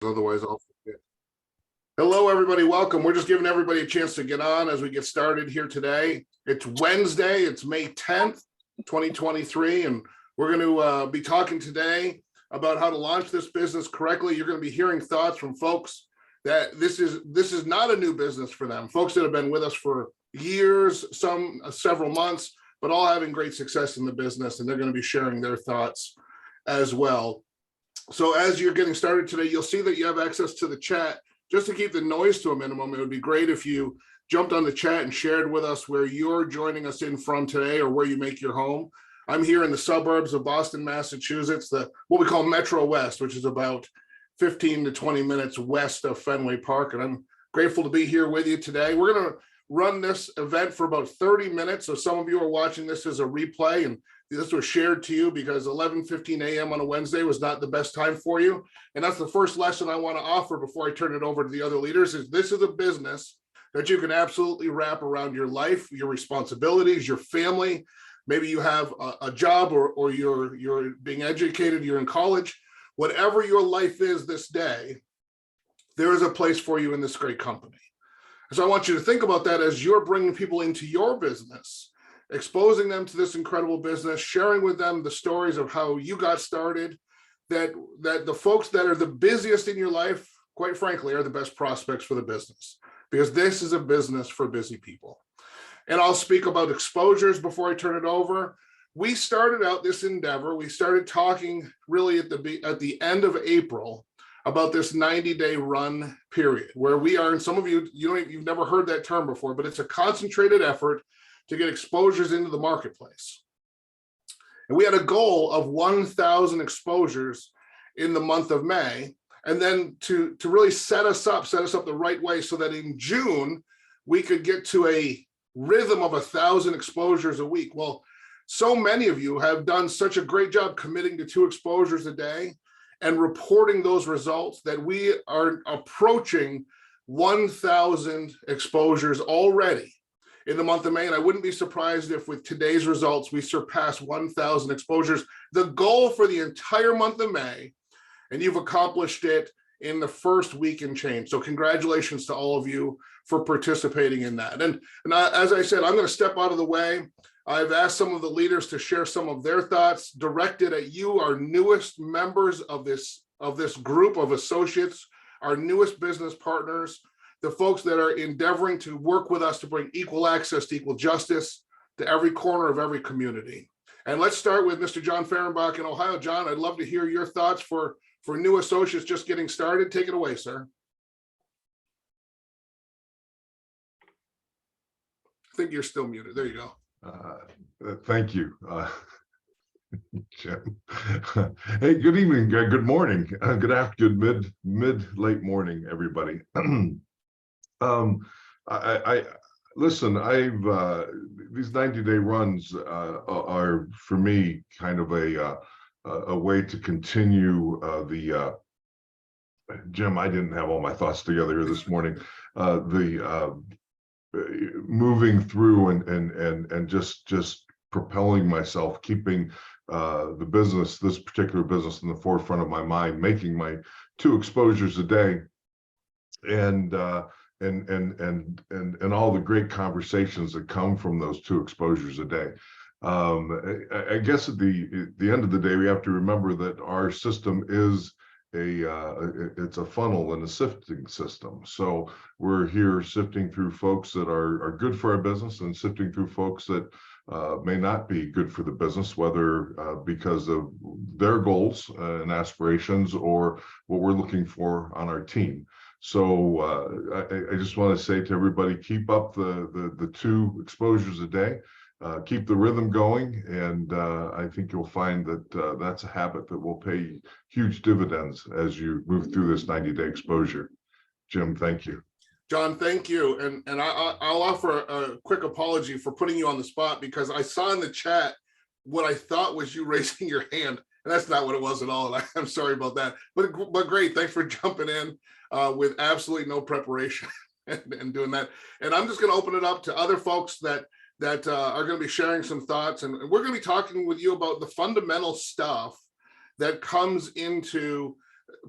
Otherwise I'll forget. Hello, everybody. Welcome. We're just giving everybody a chance to get on as we get started here today. It's Wednesday. It's May 10th, 2023, and we're going to be talking today about how to launch this business correctly. You're going to be hearing thoughts from folks that this is not a new business for them. Folks that have been with us for years, some several months, but all having great success in the business, and they're going to be sharing their thoughts as well. So as you're getting started today, you'll see that you have access to the chat. Just to keep the noise to a minimum, it would be great if you jumped on the chat and shared with us where you're joining us in from today or where you make your home. I'm here in the suburbs of Boston, Massachusetts, what we call Metro West, which is about 15 to 20 minutes west of Fenway Park. And I'm grateful to be here with you today. We're going to run this event for about 30 minutes. So some of you are watching this as a replay, and this was shared to you because 11:15 a.m. on a Wednesday was not the best time for you. And that's the first lesson I want to offer before I turn it over to the other leaders is this is a business that you can absolutely wrap around your life, your responsibilities, your family. Maybe you have a job or you're being educated, you're in college. Whatever your life is this day, there is a place for you in this great company. So I want you to think about that as you're bringing people into your business, exposing them to this incredible business, sharing with them the stories of how you got started, that the folks that are the busiest in your life, quite frankly, are the best prospects for the business, because this is a business for busy people. And I'll speak about exposures before I turn it over. We started out this endeavor, we started talking really at the end of April about this 90-day run period, where we are, and some of you've never heard that term before, but it's a concentrated effort to get exposures into the marketplace. And we had a goal of 1,000 exposures in the month of May, and then to really set us up the right way so that in June, we could get to a rhythm of 1,000 exposures a week. Well, so many of you have done such a great job committing to 2 exposures a day and reporting those results that we are approaching 1,000 exposures already in the month of May, and I wouldn't be surprised if with today's results, we surpass 1,000 exposures, the goal for the entire month of May, and you've accomplished it in the first week and change. So congratulations to all of you for participating in that. And as I said, I'm gonna step out of the way. I've asked some of the leaders to share some of their thoughts directed at you, our newest members of this group of associates, our newest business partners, the folks that are endeavoring to work with us to bring equal access to equal justice to every corner of every community. And let's start with Mr. John Fehrenbach in Ohio. John, I'd love to hear your thoughts for new associates just getting started. Take it away, sir. I think you're still muted. There you go. Thank you, Jim. Hey, good evening, good morning, good afternoon, late morning, everybody. Listen, these 90-day runs are for me kind of a way to continue Jim, I didn't have all my thoughts together here this morning. Moving through and just propelling myself, keeping the business, this particular business, in the forefront of my mind, making my 2 exposures a day, and all the great conversations that come from those 2 exposures a day. I guess at the end of the day, we have to remember that our system is it's a funnel and a sifting system. So we're here sifting through folks that are good for our business and sifting through folks that may not be good for the business, whether because of their goals and aspirations or what we're looking for on our team. So I just want to say to everybody, keep up the 2 exposures a day. Keep the rhythm going, and I think you'll find that that's a habit that will pay huge dividends as you move through this 90-day exposure. Jim, thank you. John, thank you. And I'll offer a quick apology for putting you on the spot, because I saw in the chat what I thought was you raising your hand, and that's not what it was at all. And I'm sorry about that. But great, thanks for jumping in with absolutely no preparation and doing that. And I'm just going to open it up to other folks that are going to be sharing some thoughts, and we're going to be talking with you about the fundamental stuff that comes into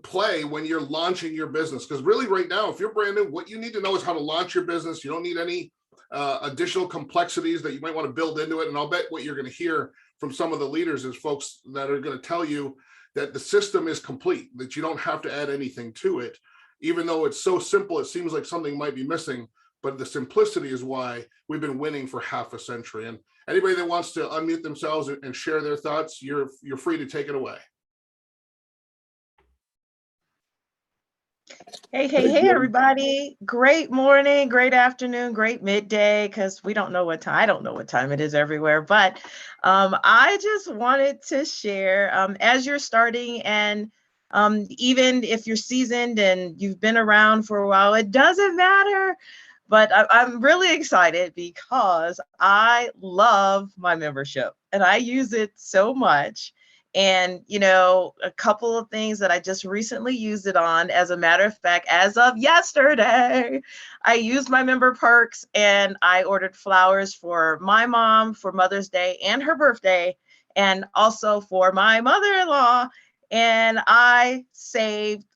play when you're launching your business. Because really right now, if you're brand new, what you need to know is how to launch your business. You don't need any additional complexities that you might want to build into it. And I'll bet what you're going to hear from some of the leaders is folks that are going to tell you that the system is complete, that you don't have to add anything to it. Even though it's so simple, it seems like something might be missing, but the simplicity is why we've been winning for half a century. And anybody that wants to unmute themselves and share their thoughts, you're free to take it away. Hey, everybody. Great morning, great afternoon, great midday, because we don't know what time, I don't know what time it is everywhere, but I just wanted to share, as you're starting, and even if you're seasoned and you've been around for a while, it doesn't matter. But I'm really excited because I love my membership and I use it so much. And, you know, a couple of things that I just recently used it on, as a matter of fact, as of yesterday, I used my member perks and I ordered flowers for my mom for Mother's Day and her birthday, and also for my mother-in-law. And I saved,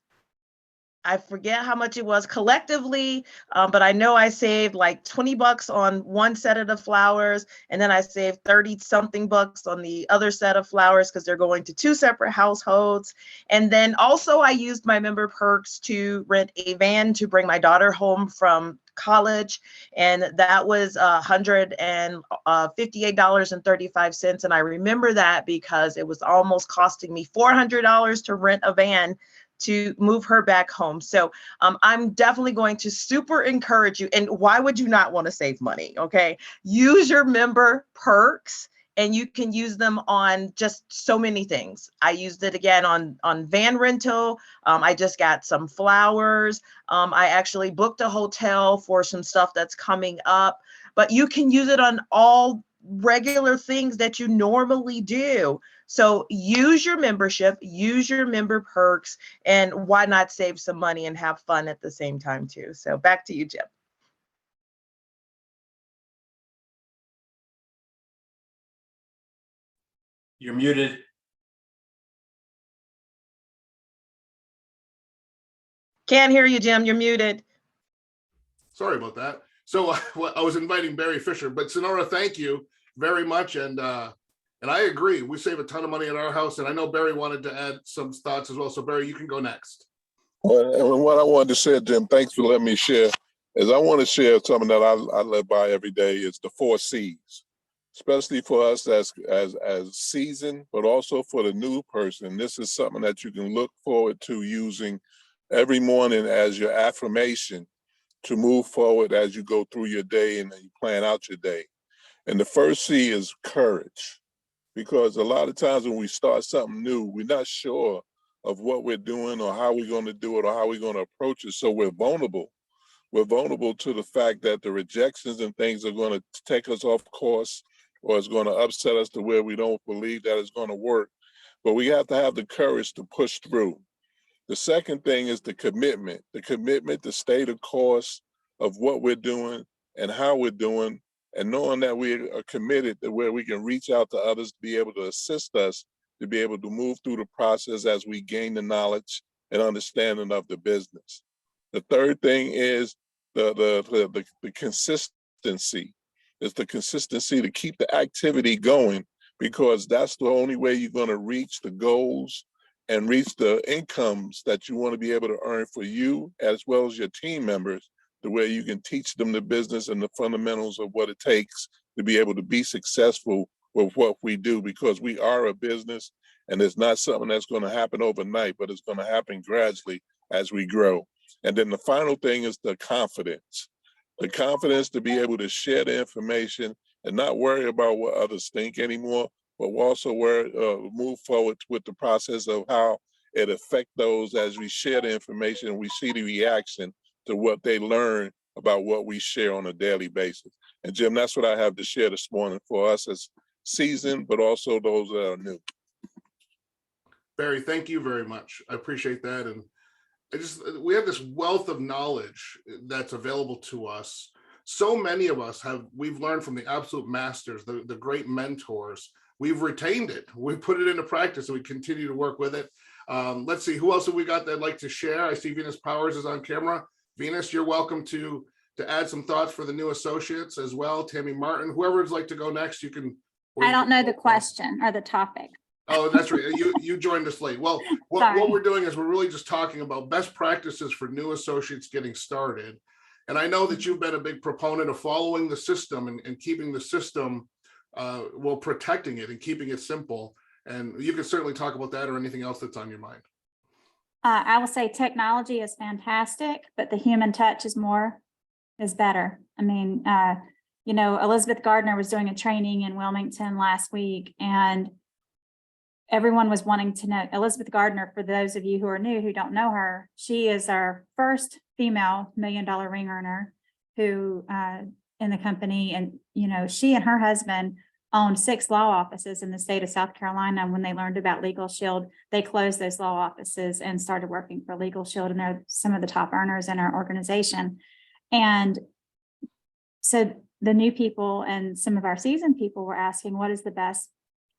I forget how much it was collectively, but I know I saved like 20 bucks on one set of the flowers. And then I saved 30 something bucks on the other set of flowers because they're going to two separate households. And then also I used my member perks to rent a van to bring my daughter home from college. And that was $158.35. And I remember that because it was almost costing me $400 to rent a van to move her back home. So I'm definitely going to super encourage you. And why would you not want to save money? Okay. Use your member perks and you can use them on just so many things. I used it again on van rental. I just got some flowers. I actually booked a hotel for some stuff that's coming up, but you can use it on all regular things that you normally do. So use your membership, use your member perks, and why not save some money and have fun at the same time too. So back to you, Jim. You're muted. Can't hear you, Jim. You're muted. Sorry about that. So I was inviting Barry Fisher, but Sonora, thank you very much. And I agree. We save a ton of money at our house. And I know Barry wanted to add some thoughts as well. So Barry, you can go next. Well, and what I wanted to say, Jim, thanks for letting me share, is I want to share something that I live by every day. It's the 4 C's, especially for us as seasoned, but also for the new person. This is something that you can look forward to using every morning as your affirmation to move forward as you go through your day and you plan out your day. And the first C is courage, because a lot of times when we start something new, we're not sure of what we're doing or how we're going to do it or how we're going to approach it. So we're vulnerable. We're vulnerable to the fact that the rejections and things are going to take us off course, or it's going to upset us to where we don't believe that it's going to work. But we have to have the courage to push through. The second thing is the commitment to stay the course of what we're doing and how we're doing, and knowing that we are committed to where we can reach out to others to be able to assist us to be able to move through the process as we gain the knowledge and understanding of the business. The third thing is the consistency. It's the consistency to keep the activity going, because that's the only way you're going to reach the goals and reach the incomes that you want to be able to earn for you as well as your team members, the way you can teach them the business and the fundamentals of what it takes to be able to be successful with what we do, because we are a business and it's not something that's going to happen overnight, but it's going to happen gradually as we grow. And then the final thing is the confidence to be able to share the information and not worry about what others think anymore, but also move forward with the process of how it affects those as we share the information and we see the reaction to what they learn about what we share on a daily basis. And Jim, that's what I have to share this morning for us as seasoned, but also those that are new. Barry, thank you very much. I appreciate that. And we have this wealth of knowledge that's available to us. So many of us we've learned from the absolute masters, the great mentors. We've retained it. We put it into practice and we continue to work with it. Let's see, who else have we got that'd like to share? I see Venus Powers is on camera. Venus, you're welcome to add some thoughts for the new associates as well. Tammy Martin, whoever's like to go next, you can. I don't know the question or the topic. Oh, that's right. You joined us late. Well, what we're doing is we're really just talking about best practices for new associates getting started. And I know that you've been a big proponent of following the system and keeping the system, well, protecting it and keeping it simple. And you can certainly talk about that or anything else that's on your mind. I will say technology is fantastic, but the human touch is better. I mean, you know, Elizabeth Gardner was doing a training in Wilmington last week, and everyone was wanting to know Elizabeth Gardner. For those of you who are new, who don't know her, she is our first female $1 million ring earner who in the company. And, you know, she and her husband owned 6 law offices in the state of South Carolina. When they learned about Legal Shield, they closed those law offices and started working for Legal Shield. And they're some of the top earners in our organization. And so the new people and some of our seasoned people were asking, what is the best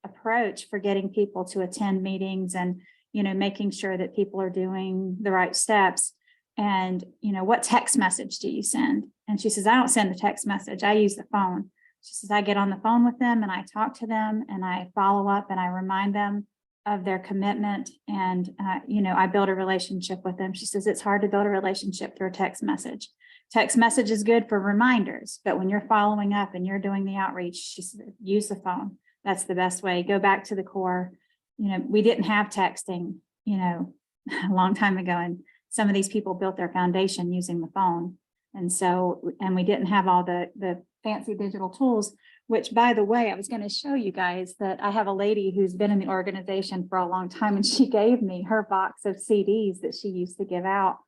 approach for getting people to attend meetings and, you know, making sure that people are doing the right steps? And, you know, what text message do you send? And she says, I don't send a text message. I use the phone. She says, I get on the phone with them and I talk to them and I follow up and I remind them of their commitment. And, you know, I build a relationship with them. She says, it's hard to build a relationship through a text message. Text message is good for reminders, but when you're following up and you're doing the outreach, she said, use the phone. That's the best way. Go back to the core. You know, we didn't have texting, you know, a long time ago. And some of these people built their foundation using the phone. And so, and we didn't have all the fancy digital tools, which, by the way, I was going to show you guys that I have a lady who's been in the organization for a long time, and she gave me her box of CDs that she used to give out.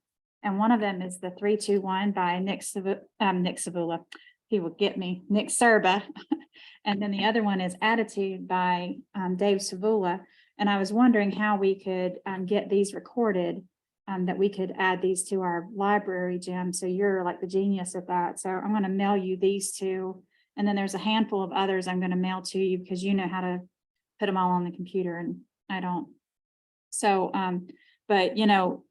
And one of them is the 3-2-1 by Nick Savula. He will get me, Nick Serba. And then the other one is Attitude by Dave Savula. And I was wondering how we could get these recorded, that we could add these to our library, Jim. So you're like the genius at that. So I'm going to mail you these two. And then there's a handful of others I'm going to mail to you because you know how to put them all on the computer and I don't. So, but you know,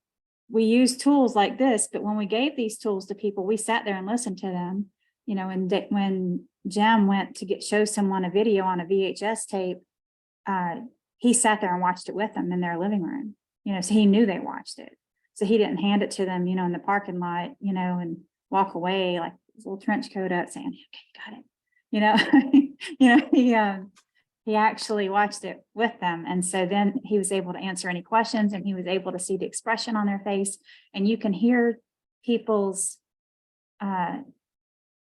we use tools like this, but when we gave these tools to people, we sat there and listened to them, you know, and when Jim went to show someone a video on a VHS tape, he sat there and watched it with them in their living room, you know, so he knew they watched it. So he didn't hand it to them, you know, in the parking lot, you know, and walk away like his little trench coat up saying, okay, got it. You know, you know, he actually watched it with them. And so then he was able to answer any questions and he was able to see the expression on their face. And you can hear people's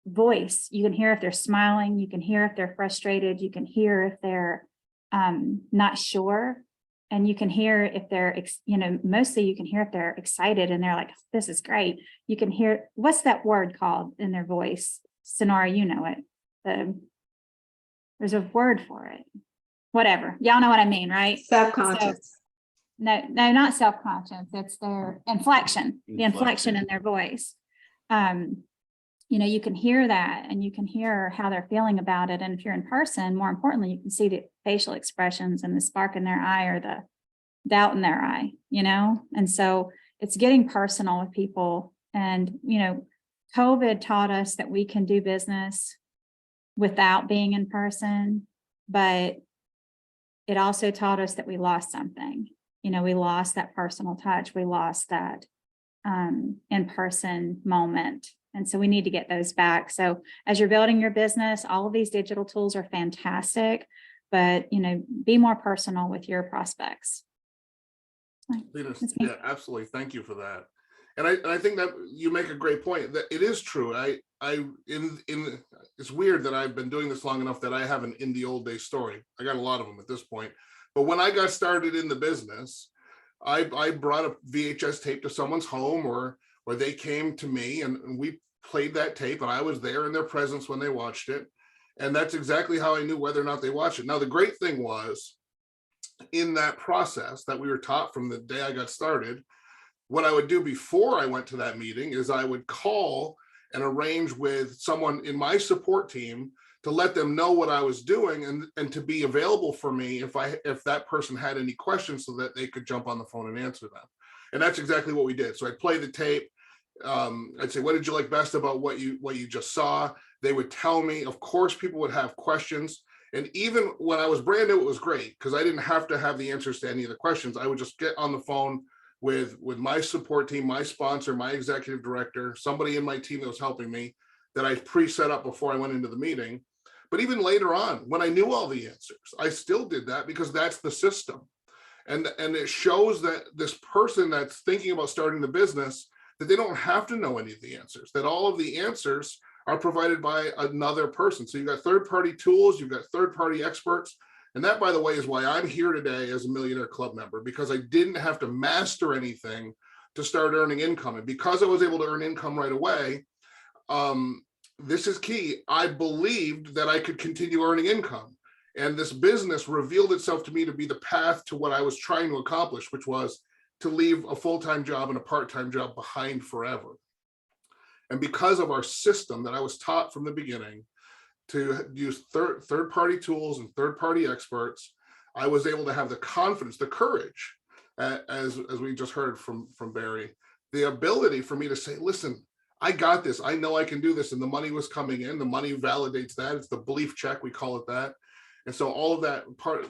voice. You can hear if they're smiling. You can hear if they're frustrated. You can hear if they're not sure. And you can hear if they're, you know, mostly you can hear if they're excited and they're like, this is great. You can hear, what's that word called in their voice? Sonora, you know it. There's a word for it. Whatever. Y'all know what I mean, right? Self-conscious. So, no, not self-conscious. It's their inflection, the inflection in their voice. You know, you can hear that and you can hear how they're feeling about it. And if you're in person, more importantly, you can see the facial expressions and the spark in their eye or the doubt in their eye, you know? And so it's getting personal with people. And, you know, COVID taught us that we can do business without being in person, but it also taught us that we lost something. You know, we lost that personal touch. We lost that in-person moment. And so we need to get those back. So as you're building your business, all of these digital tools are fantastic, but, you know, be more personal with your prospects. Yeah, absolutely. Thank you for that. And I think that you make a great point that it is true. It's weird that I've been doing this long enough that I have an in the old days story. I got a lot of them at this point, but when I got started in the business, I brought a VHS tape to someone's home or they came to me and we played that tape and I was there in their presence when they watched it. And that's exactly how I knew whether or not they watched it. Now, the great thing was in that process that we were taught from the day I got started, what I would do before I went to that meeting is I would call and arrange with someone in my support team to let them know what I was doing and to be available for me if that person had any questions so that they could jump on the phone and answer them. And that's exactly what we did. So I'd play the tape. I'd say, what did you like best about what you just saw? They would tell me. Of course, people would have questions. And even when I was brand new, it was great because I didn't have to have the answers to any of the questions. I would just get on the phone with my support team, my sponsor, my executive director, somebody in my team that was helping me that I pre-set up before I went into the meeting. But even later on, when I knew all the answers, I still did that because that's the system. And it shows that this person that's thinking about starting the business, that they don't have to know any of the answers, that all of the answers are provided by another person. So you've got third-party tools, you've got third-party experts. And that, by the way, is why I'm here today as a Millionaire Club member, because I didn't have to master anything to start earning income. And because I was able to earn income right away, this is key. I believed that I could continue earning income. And this business revealed itself to me to be the path to what I was trying to accomplish, which was to leave a full-time job and a part-time job behind forever. And because of our system that I was taught from the beginning to use third-party tools and third-party experts, I was able to have the confidence, the courage, as we just heard from Barry, the ability for me to say, listen, I got this. I know I can do this. And the money was coming in. The money validates that. It's the belief check. We call it that. And so all of that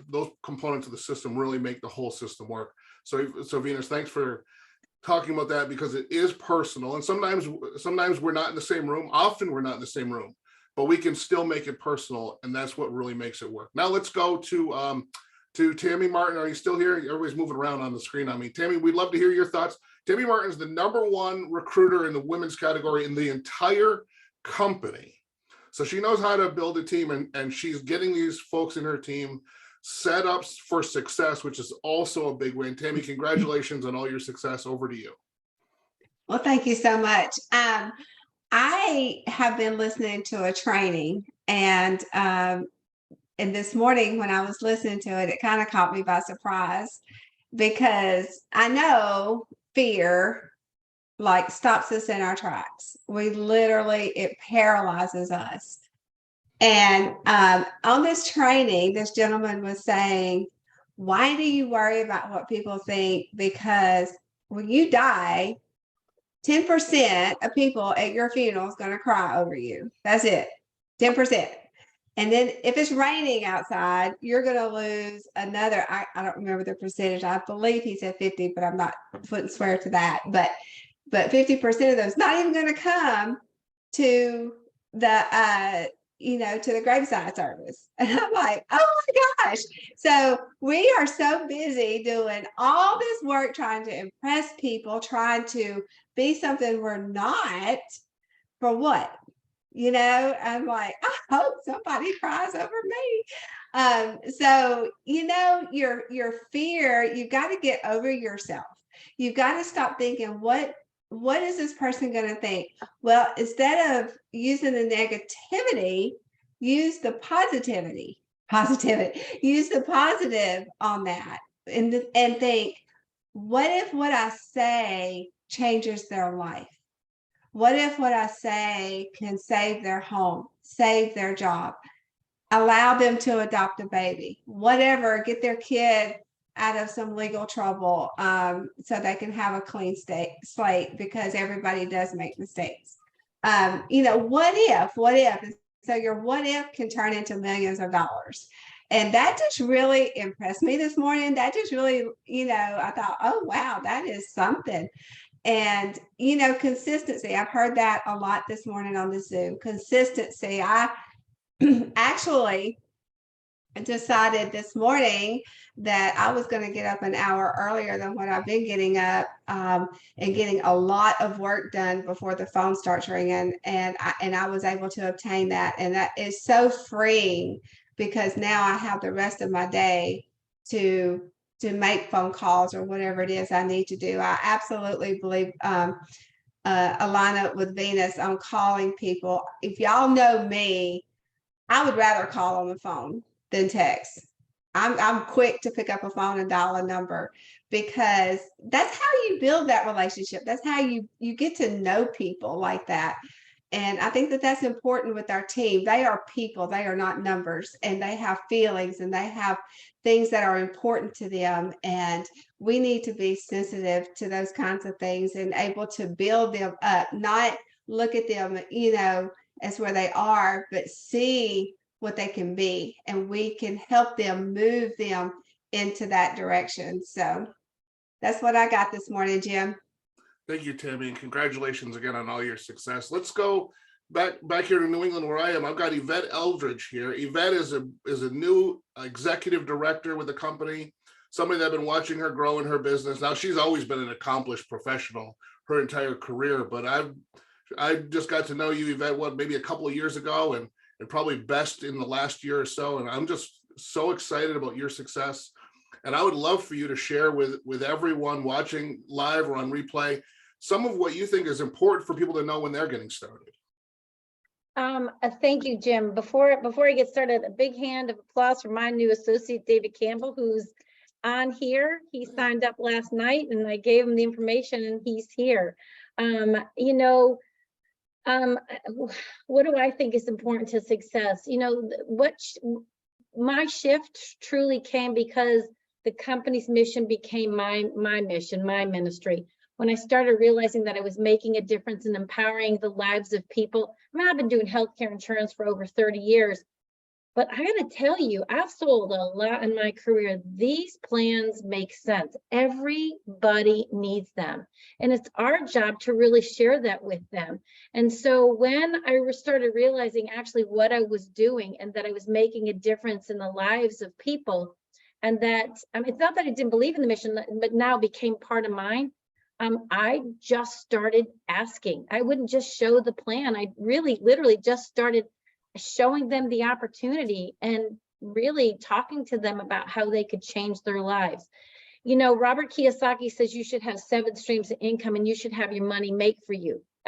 those components of the system really make the whole system work. So Venus, thanks for talking about that because it is personal. And sometimes we're not in the same room. Often we're not in the same room, but we can still make it personal. And that's what really makes it work. Now let's go to Tammy Martin. Are you still here? Everybody's moving around on the screen on me. Tammy, we'd love to hear your thoughts. Tammy Martin is the #1 recruiter in the women's category in the entire company. So she knows how to build a team, and she's getting these folks in her team set up for success, which is also a big win. Tammy, congratulations on all your success. Over to you. Well, thank you so much. I have been listening to a training, and this morning when I was listening to it, it kind of caught me by surprise because I know fear like stops us in our tracks. It paralyzes us. And on this training, this gentleman was saying, why do you worry about what people think? Because when you die, 10% of people at your funeral is going to cry over you. That's it, 10%. And then if it's raining outside, you're going to lose another, I don't remember the percentage. I believe he said 50, but I wouldn't swear to that. But 50% of those not even going to come to the, to the graveside service. And I'm like, oh my gosh. So we are so busy doing all this work, trying to impress people, trying to be something we're not, for what? I'm like, I hope somebody cries over me. So, your fear, you've got to get over yourself. You've got to stop thinking, what is this person going to think? Well, instead of using the negativity, use the positivity, use the positive on that and think, what if what I say changes their life? What if what I say can save their home, save their job, allow them to adopt a baby, whatever, get their kid out of some legal trouble so they can have a clean slate, because everybody does make mistakes. What if? So your what if can turn into millions of dollars. And that just really impressed me this morning. That just really, I thought, oh, wow, that is something. And, consistency. I've heard that a lot this morning on the Zoom. Consistency. I actually decided this morning that I was going to get up an hour earlier than what I've been getting up and getting a lot of work done before the phone starts ringing. And I was able to obtain that. And that is so freeing because now I have the rest of my day to make phone calls or whatever it is I need to do. I absolutely believe align up with Venus on calling people. If y'all know me, I would rather call on the phone than text. I'm quick to pick up a phone and dial a number because that's how you build that relationship. That's how you get to know people like that. And I think that that's important with our team. They are people, they are not numbers, and they have feelings and they have things that are important to them. And we need to be sensitive to those kinds of things and able to build them up, not look at them, as where they are, but see what they can be. And we can help them move them into that direction. So that's what I got this morning, Jim. Thank you, Tammy, and congratulations again on all your success. Let's go back here to New England where I am. I've got Yvette Eldridge here. Yvette is a new executive director with the company, somebody that I've been watching her grow in her business. Now, she's always been an accomplished professional her entire career, but I just got to know you, Yvette, maybe a couple of years ago, and probably best in the last year or so. And I'm just so excited about your success. And I would love for you to share with everyone watching live or on replay some of what you think is important for people to know when they're getting started. Thank you, Jim. Before I get started, a big hand of applause for my new associate, David Campbell, who's on here. He signed up last night and I gave him the information and he's here. What do I think is important to success? My shift truly came because the company's mission became my mission, my ministry. When I started realizing that I was making a difference in empowering the lives of people. I've been doing healthcare insurance for over 30 years, but I gotta tell you, I've sold a lot in my career. These plans make sense. Everybody needs them. And it's our job to really share that with them. And so when I started realizing actually what I was doing and that I was making a difference in the lives of people, and that it's not that I didn't believe in the mission, but now it became part of mine. I just started asking. I wouldn't just show the plan. I literally just started showing them the opportunity and really talking to them about how they could change their lives. Robert Kiyosaki says you should have 7 streams of income and you should have your money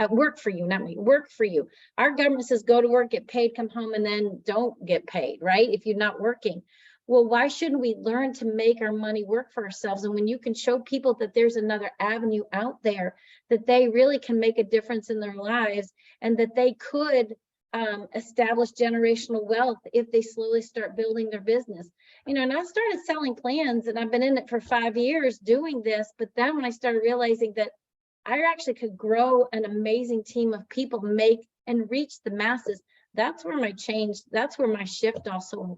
work for you, not me, work for you. Our government says go to work, get paid, come home, and then don't get paid, right? If you're not working. Well, why shouldn't we learn to make our money work for ourselves? And when you can show people that there's another avenue out there, that they really can make a difference in their lives and that they could establish generational wealth if they slowly start building their business. And I started selling plans and I've been in it for 5 years doing this. But then when I started realizing that I actually could grow an amazing team of people, make and reach the masses, that's where my shift also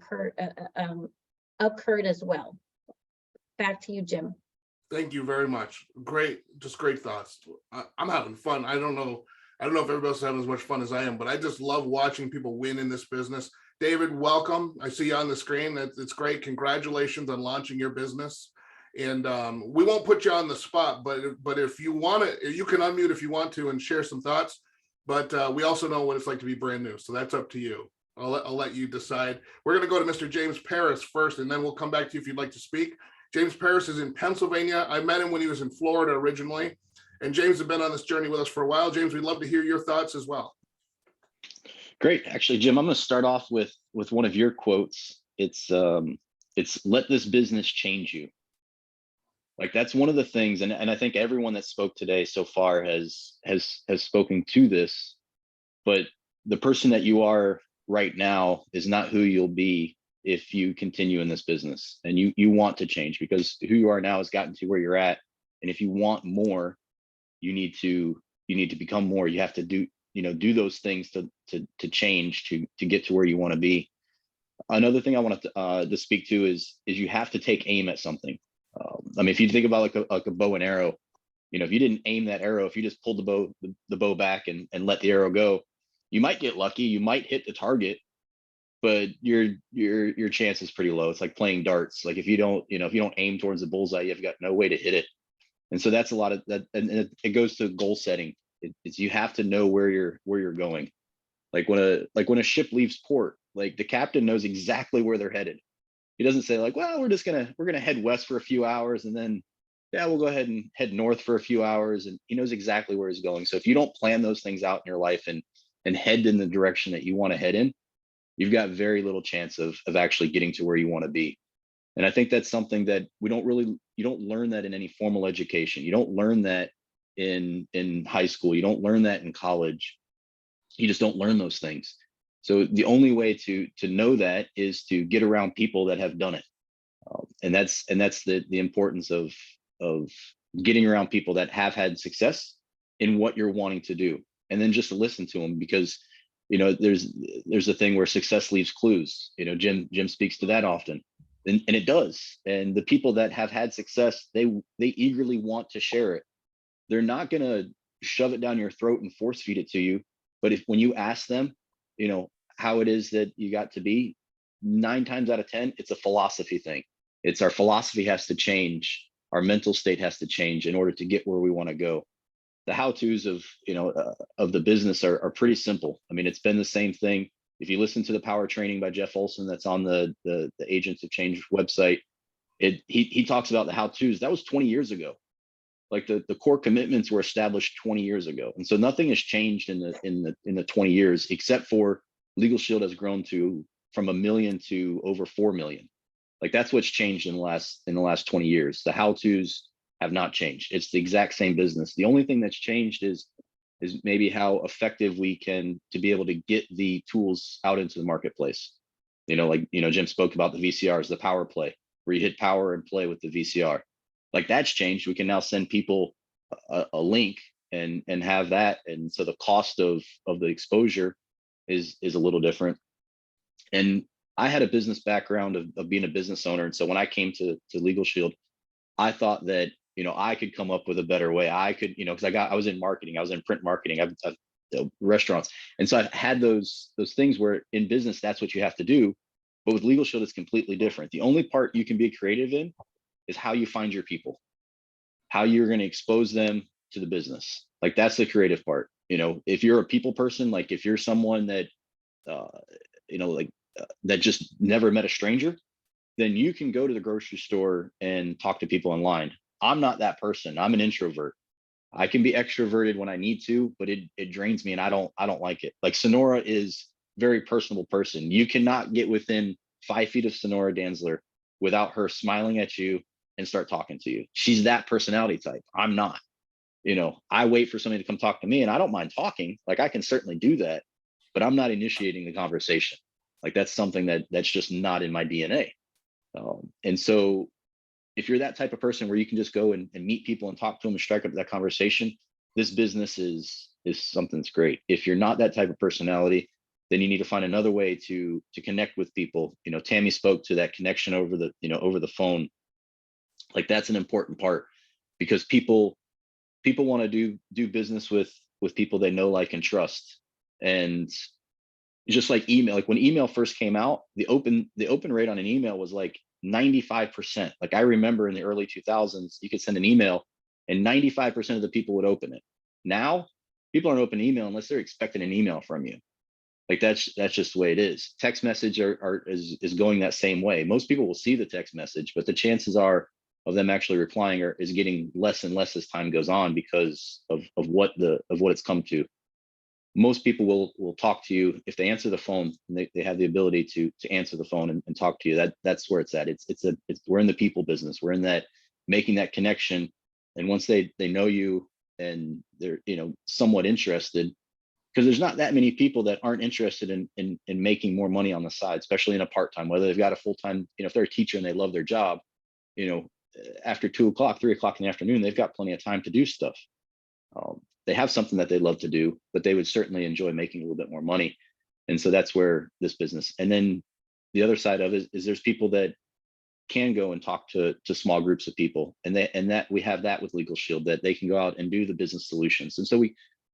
occurred as well. Back to you, Jim. Thank you very much. Great thoughts. I'm having fun. I don't know if everybody else is having as much fun as I am, but I just love watching people win in this business. David, welcome. I see you on the screen. It's great. Congratulations on launching your business. And we won't put you on the spot, but if you want to, you can unmute if you want to and share some thoughts. But we also know what it's like to be brand new. So that's up to you. I'll let you decide. We're going to go to Mr. James Paris first, and then we'll come back to you if you'd like to speak. James Paris is in Pennsylvania. I met him when he was in Florida originally. And James has been on this journey with us for a while. James, we'd love to hear your thoughts as well. Great. Actually, Jim, I'm going to start off with one of your quotes. It's let this business change you. Like that's one of the things, and I think everyone that spoke today so far has spoken to this, but the person that you are right now is not who you'll be if you continue in this business. And you want to change, because who you are now has gotten to where you're at. And if you want more, you need to become more. You have to do those things to change, to get to where you want to be. Another thing I want to speak to is you have to take aim at something. If you think about like a bow and arrow, if you didn't aim that arrow, if you just pulled the bow back and let the arrow go, you might get lucky, you might hit the target, but your chance is pretty low. It's like playing darts. Like if you don't aim towards the bullseye, you've got no way to hit it. And so that's a lot of that, and it goes to goal setting. It's you have to know where you're going. Like when a ship leaves port, like the captain knows exactly where they're headed. He doesn't say like, well, we're gonna head west for a few hours and then we'll go ahead and head north for a few hours. And he knows exactly where he's going. So if you don't plan those things out in your life and head in the direction that you want to head in, you've got very little chance of actually getting to where you want to be. And I think that's something that you don't learn that in any formal education. You don't learn that in high school. You don't learn that in college. You just don't learn those things. So the only way to know that is to get around people that have done it. And that's the importance of getting around people that have had success in what you're wanting to do, and then just listen to them, because there's a thing where success leaves clues. Jim speaks to that often, and it does. And the people that have had success, they eagerly want to share it. They're not going to shove it down your throat and force feed it to you. But when you ask them, how it is that you got to be, 9 times out of 10, it's a philosophy thing. It's our philosophy has to change. Our mental state has to change in order to get where we want to go. The how-tos of the business are pretty simple. I mean, it's been the same thing. If you listen to the Power Training by Jeff Olson, that's on the Agents of Change website, he talks about the how-tos. That was 20 years ago. Like the core commitments were established 20 years ago, and so nothing has changed in the 20 years, except for Legal Shield has grown from 1 million to over 4 million. Like that's what's changed in the last 20 years. The how-tos have not changed. It's the exact same business. The only thing that's changed is maybe how effective we can to be able to get the tools out into the marketplace. Jim spoke about the VCRs, the power play, where you hit power and play with the VCR. Like that's changed. We can now send people a link and have that. And so the cost of the exposure is a little different. And I had a business background of being a business owner. And so when I came to Legal Shield, I thought that, I could come up with a better way. I could, because I was in marketing, I was in print marketing, I've restaurants. And so I've had those things where in business, that's what you have to do. But with Legal Shield, it's completely different. The only part you can be creative in is how you find your people, how you're going to expose them to the business. Like that's the creative part. If you're a people person, like if you're someone that, that just never met a stranger, then you can go to the grocery store and talk to people online. I'm not that person. I'm an introvert. I can be extroverted when I need to, but it drains me and I don't like it. Like Sonora is a very personable person. You cannot get within 5 feet of Sonora Danzler without her smiling at you and start talking to you. She's that personality type. I'm not. I wait for somebody to come talk to me, and I don't mind talking. Like I can certainly do that, but I'm not initiating the conversation. Like that's something that's just not in my DNA. And so if you're that type of person where you can just go and meet people and talk to them and strike up that conversation, this business is something that's great. If you're not that type of personality, then you need to find another way to connect with people. Tammy spoke to that connection over the phone. Like that's an important part, because people want to do business with people they know, like, and trust. And just like email, like when email first came out, the open rate on an email was like 95%. Like I remember in the early 2000s, you could send an email and 95% of the people would open it. Now people aren't opening email unless they're expecting an email from you. Like that's just the way it is. Text message is going that same way. Most people will see the text message, but the chances are of them actually replying is getting less and less as time goes on, because of what it's come to. Most people will talk to you if they answer the phone, and they have the ability to answer the phone and talk to you. That's where it's at. We're in the people business. We're in that, making that connection. And once they know you and they're somewhat interested, because there's not that many people that aren't interested in making more money on the side, especially in a part-time, whether they've got a full-time, if they're a teacher and they love their job, after 2 o'clock, 3 o'clock in the afternoon, they've got plenty of time to do stuff. They have something that they love to do, but they would certainly enjoy making a little bit more money. And so that's where this business. And then the other side of it is there's people that can go and talk to small groups of people, and that we have that with Legal Shield, that they can go out and do the business solutions. And so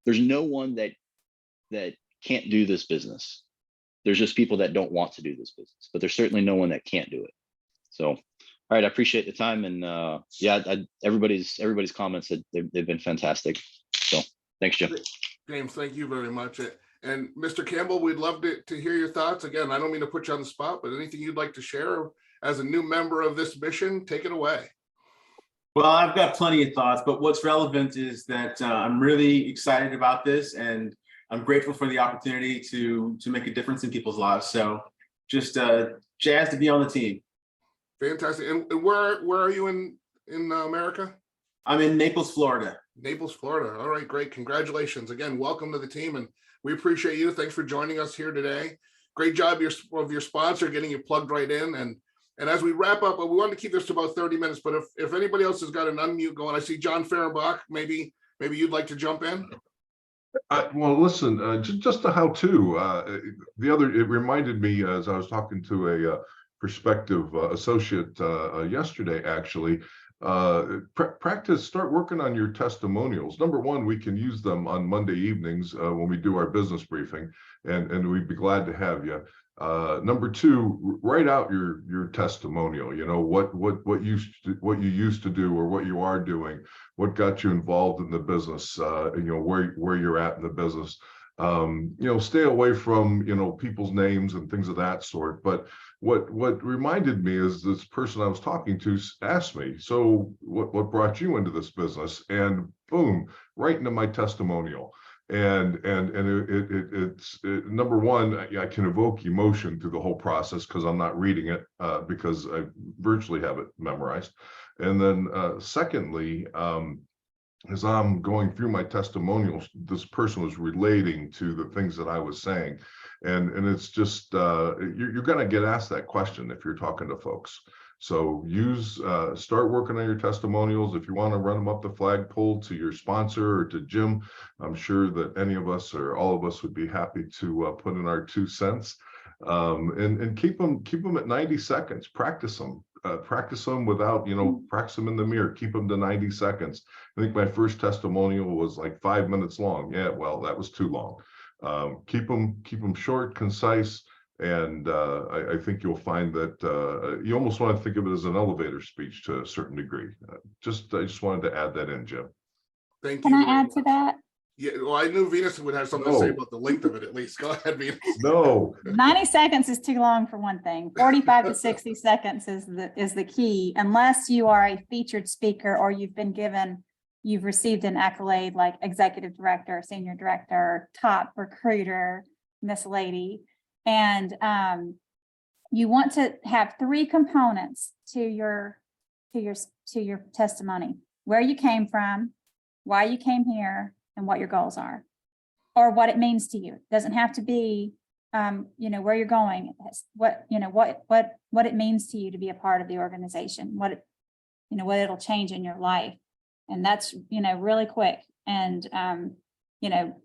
there's no one that can't do this business. There's just people that don't want to do this business, but there's certainly no one that can't do it. So, all right, I appreciate the time, and everybody's comments, they've been fantastic. So thanks, Jim. James, thank you very much. And Mr. Campbell, we'd love to hear your thoughts. Again, I don't mean to put you on the spot, but anything you'd like to share as a new member of this mission, take it away. Well, I've got plenty of thoughts, but what's relevant is that I'm really excited about this, and I'm grateful for the opportunity to make a difference in people's lives. So just jazzed to be on the team. Fantastic. And where are you in America? I'm in Naples, Florida. Naples, Florida. All right, great. Congratulations. Again, welcome to the team, and we appreciate you. Thanks for joining us here today. Great job of your sponsor getting you plugged right in. And as we wrap up, we want to keep this to about 30 minutes, but if anybody else has got an unmute going, I see John Fehrenbach, maybe you'd like to jump in. Well, listen, just a how-to. It reminded me as I was talking to a prospective associate yesterday, actually. Start working on your testimonials. Number one, we can use them on Monday evenings when we do our business briefing, and we'd be glad to have you. Number two, write out your testimonial. You know, what you used to do or what you are doing, what got you involved in the business, you know, where you're at in the business. You know, stay away from, you know, people's names and things of that sort. But what reminded me is this person I was talking to asked me, so what brought you into this business? And boom, right into my testimonial. And it's number one, I can evoke emotion through the whole process because I'm not reading it because I virtually have it memorized. And then secondly, as I'm going through my testimonials, this person was relating to the things that I was saying. And it's just, you're going to get asked that question if you're talking to folks. So start working on your testimonials. If you want to run them up the flagpole to your sponsor or to Jim, I'm sure that any of us or all of us would be happy to put in our 2 cents. And keep them at 90 seconds. Practice them. Practice them without, you know, practice them in the mirror. Keep them to 90 seconds. I think my first testimonial was like 5 minutes long. Yeah, well, that was too long. Keep them short, concise. And I think you'll find that you almost want to think of it as an elevator speech to a certain degree. I just wanted to add that in, Jim. Thank you. Can I add to that? Yeah, well, I knew Venus would have something to say about the length of it at least. Go ahead, Venus. No. 90 seconds is too long for one thing. 45 to 60 seconds is the key, unless you are a featured speaker or you've received an accolade like executive director, senior director, top recruiter, Miss Lady. And you want to have 3 components to your testimony: where you came from, why you came here, and what your goals are, or what it means to you. It doesn't have to be, you know, where you're going. What it means to you to be a part of the organization. What it'll change in your life, and that's, you know, really quick. And you know,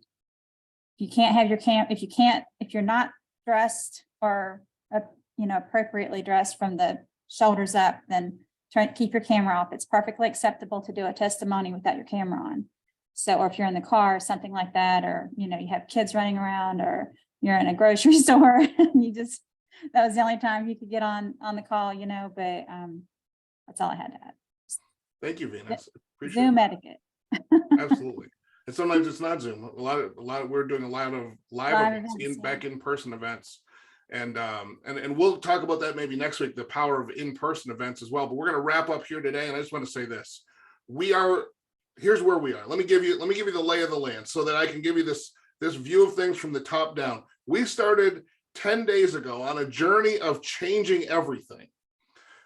if you're not dressed or you know, appropriately dressed from the shoulders up, then try to keep your camera off. It's perfectly acceptable to do a testimony without your camera on. So, or if you're in the car or something like that, or, you know, you have kids running around, or you're in a grocery store, that was the only time you could get on the call, you know, but that's all I had to add. Thank you, Venus. Appreciate Zoom it. etiquette. Absolutely. And sometimes it's not Zoom. We're doing a lot of live events, back in-person events. And we'll talk about that maybe next week, the power of in-person events as well. But we're going to wrap up here today. And I just want to say this. Here's where we are. Let me give you the lay of the land so that I can give you this view of things from the top down. We started 10 days ago on a journey of changing everything,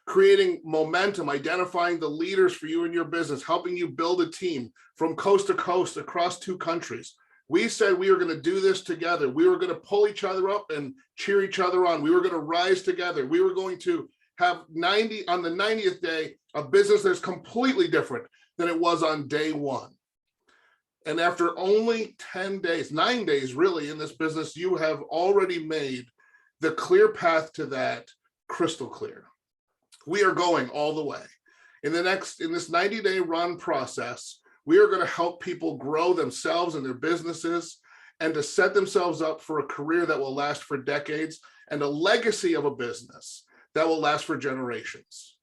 creating momentum, identifying the leaders for you and your business, helping you build a team from coast to coast across 2 countries. We said we were going to do this together. We were going to pull each other up and cheer each other on. We were going to rise together. We were going to have on the 90th day, a business that's completely different than it was on day 1. And after only 10 days, 9 days really in this business, you have already made the clear path to that crystal clear. We are going all the way. In this 90-day run process, we are going to help people grow themselves and their businesses and to set themselves up for a career that will last for decades and a legacy of a business that will last for generations.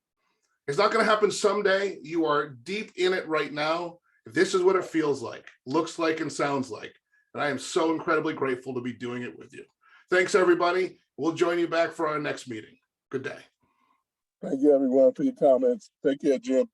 It's not going to happen someday. You are deep in it right now. This is what it feels like, looks like, and sounds like. And I am so incredibly grateful to be doing it with you. Thanks, everybody. We'll join you back for our next meeting. Good day. Thank you, everyone, for your comments. Take care, Jim.